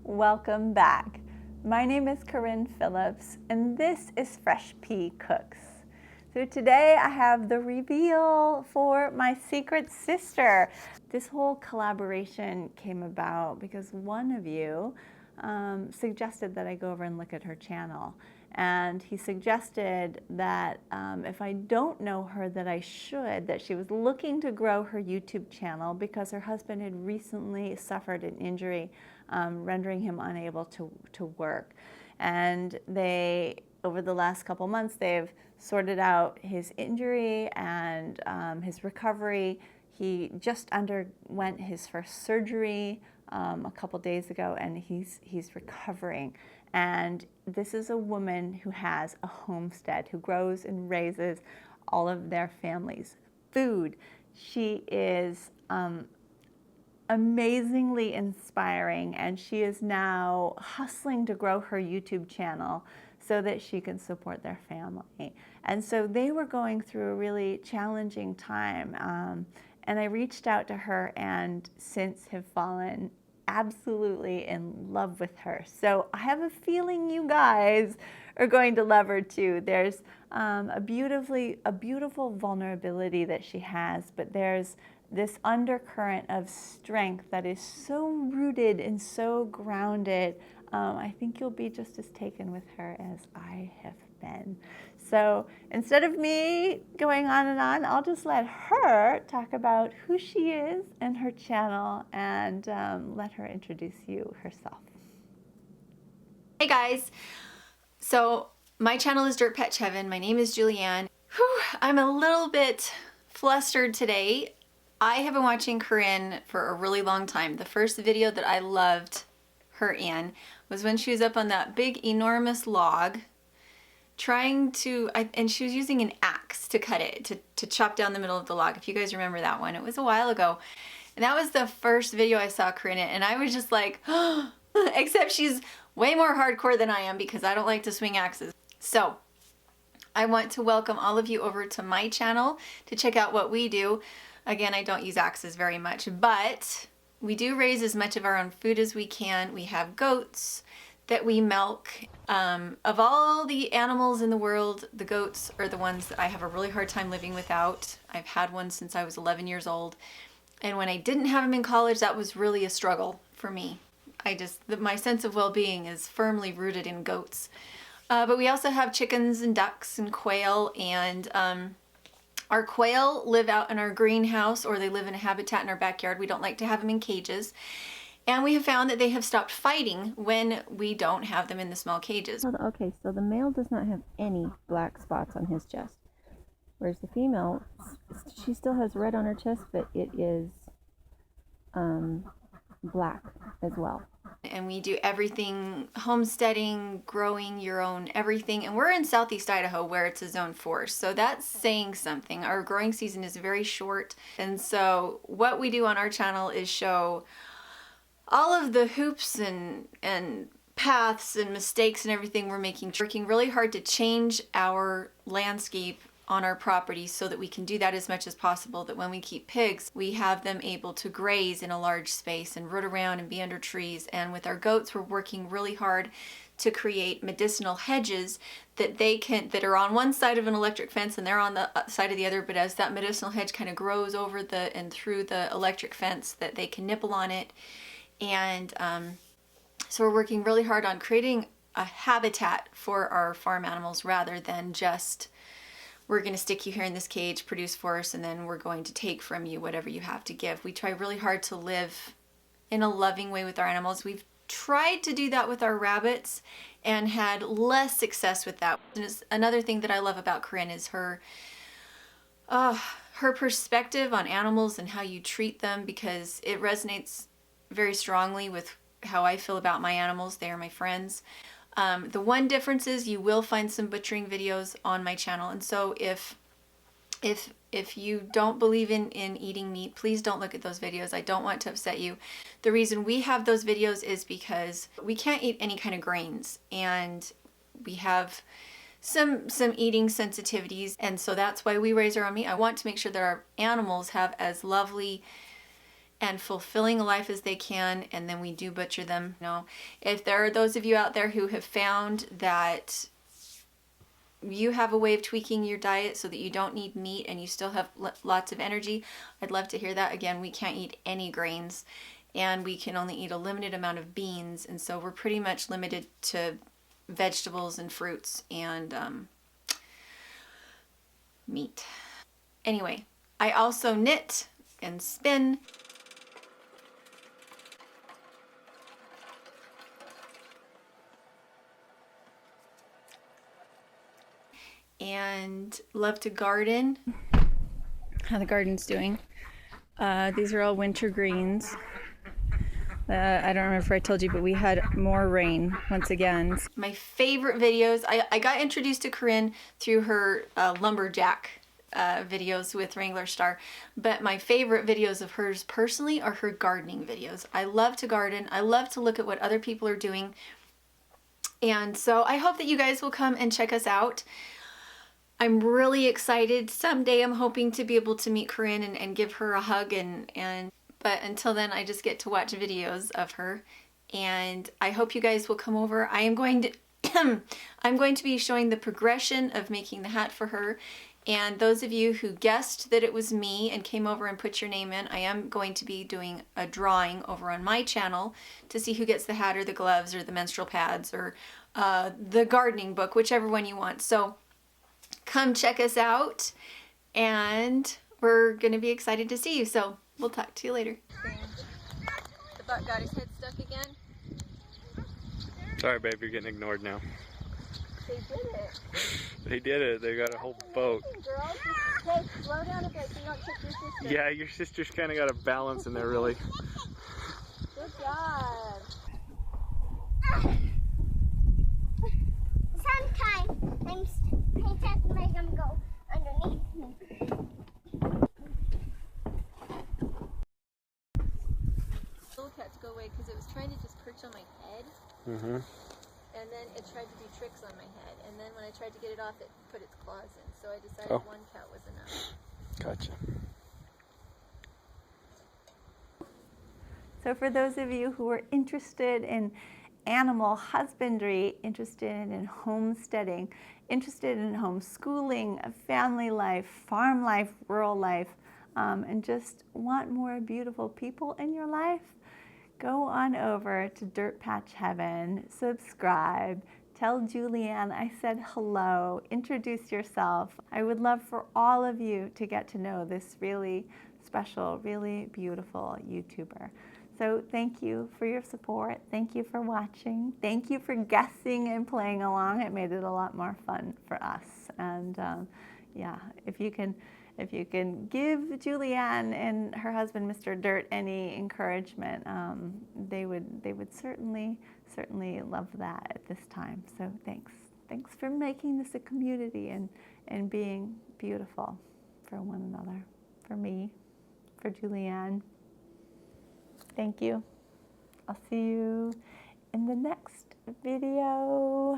Welcome back. My name is Corinne Phillips and this is Fresh Pea Cooks. So today I have the reveal for my secret sister. This whole collaboration came about because one of you suggested that I go over and look at her channel. And he suggested that if I don't know her, that I should, that she was looking to grow her YouTube channel because her husband had recently suffered an injury rendering him unable to work. And they, over the last couple months, they've sorted out his injury and his recovery. He just underwent his first surgery a couple days ago, and he's recovering. And this is a woman who has a homestead, who grows and raises all of their family's food. She is amazingly inspiring, and she is now hustling to grow her YouTube channel so that she can support their family. And so they were going through a really challenging time, and I reached out to her and since have fallen absolutely in love with her. So I have a feeling you guys are going to love her too. There's a beautiful vulnerability that she has, but there's this undercurrent of strength that is so rooted and so grounded. I think you'll be just as taken with her as I have been. So instead of me going on and on, I'll just let her talk about who she is and her channel, and let her introduce you herself. Hey guys, so my channel is Dirt Patch Heaven. My name is Julianne. Whew, I'm a little bit flustered today. I have been watching Corinne for a really long time. The first video that I loved her in was when she was up on that big enormous log trying to, and she was using an axe to cut it, to chop down the middle of the log. If you guys remember that one, it was a while ago. And that was the first video I saw Corinne in, and I was just like, except she's way more hardcore than I am because I don't like to swing axes. So I want to welcome all of you over to my channel to check out what we do. Again, I don't use axes very much, but we do raise as much of our own food as we can. We have goats that we milk. Of all the animals in the world, the goats are the ones that I have a really hard time living without. I've had one since I was 11 years old. And when I didn't have them in college, that was really a struggle for me. My sense of well-being is firmly rooted in goats. But we also have chickens and ducks and quail, and our quail live out in our greenhouse, or they live in a habitat in our backyard. We don't like to have them in cages. And we have found that they have stopped fighting when we don't have them in the small cages. Okay, so the male does not have any black spots on his chest, whereas the female, she still has red on her chest, but it is black as well. And we do everything, homesteading, growing your own everything. And we're in Southeast Idaho where it's a zone 4. So that's saying something. Our growing season is very short. And so what we do on our channel is show all of the hoops and paths and mistakes and everything we're making, working really hard to change our landscape on our property so that we can do that as much as possible, that when we keep pigs, we have them able to graze in a large space and root around and be under trees. And with our goats, we're working really hard to create medicinal hedges that are on one side of an electric fence and they're on the side of the other, but as that medicinal hedge kind of grows over and through the electric fence, that they can nibble on it. And so we're working really hard on creating a habitat for our farm animals rather than just, we're going to stick you here in this cage, produce for us, and then we're going to take from you whatever you have to give. We try really hard to live in a loving way with our animals. We've tried to do that with our rabbits and had less success with that. And another thing that I love about Corinne is her perspective on animals and how you treat them, because it resonates very strongly with how I feel about my animals. They are my friends. The one difference is you will find some butchering videos on my channel, and so if you don't believe in eating meat, please don't look at those videos. I don't want to upset you. The reason we have those videos is because we can't eat any kind of grains, and we have some eating sensitivities, and so that's why we raise our own meat. I want to make sure that our animals have as lovely and fulfilling a life as they can, and then we do butcher them. You know, if there are those of you out there who have found that you have a way of tweaking your diet so that you don't need meat and you still have lots of energy, I'd love to hear that. Again, we can't eat any grains and we can only eat a limited amount of beans, and so we're pretty much limited to vegetables and fruits and meat. Anyway, I also knit and spin. And love to garden. How the garden's doing. These are all winter greens. I don't remember if I told you, but we had more rain once again. My favorite videos, I got introduced to Corinne through her lumberjack videos with Wrangler Star, but my favorite videos of hers personally are her gardening videos. I love to garden. I love to look at what other people are doing. And so I hope that you guys will come and check us out. I'm really excited. Someday I'm hoping to be able to meet Corinne and give her a hug, but until then I just get to watch videos of her. And I hope you guys will come over. I am going to I'm going to be showing the progression of making the hat for her. And those of you who guessed that it was me and came over and put your name in, I am going to be doing a drawing over on my channel to see who gets the hat or the gloves or the menstrual pads or the gardening book, whichever one you want. So come check us out, and we're going to be excited to see you. So we'll talk to you later. The buck got his head stuck again. Sorry, babe, you're getting ignored now. They did it. They did it. They got a whole boat. Girls, hey, slow down a bit so you don't trick your sister. Yeah, your sister's kind of got a balance in there, really. Good job. Sometimes Princess make them go underneath me. Little cats go away because it was trying to just perch on my head. Mm-hmm. And then it tried to do tricks on my head. And then when I tried to get it off, it put its claws in. So I decided one cat was enough. Gotcha. So for those of you who are interested in animal husbandry, interested in homesteading, interested in homeschooling, family life, farm life, rural life, and just want more beautiful people in your life, go on over to Dirt Patch Heaven, subscribe, tell Julianne I said hello, introduce yourself. I would love for all of you to get to know this really special, really beautiful YouTuber. So thank you for your support. Thank you for watching. Thank you for guessing and playing along. It made it a lot more fun for us. And yeah, if you can give Julianne and her husband, Mr. Dirt, any encouragement, they would certainly love that at this time. So thanks for making this a community and being beautiful for one another, for me, for Julianne. Thank you. I'll see you in the next video.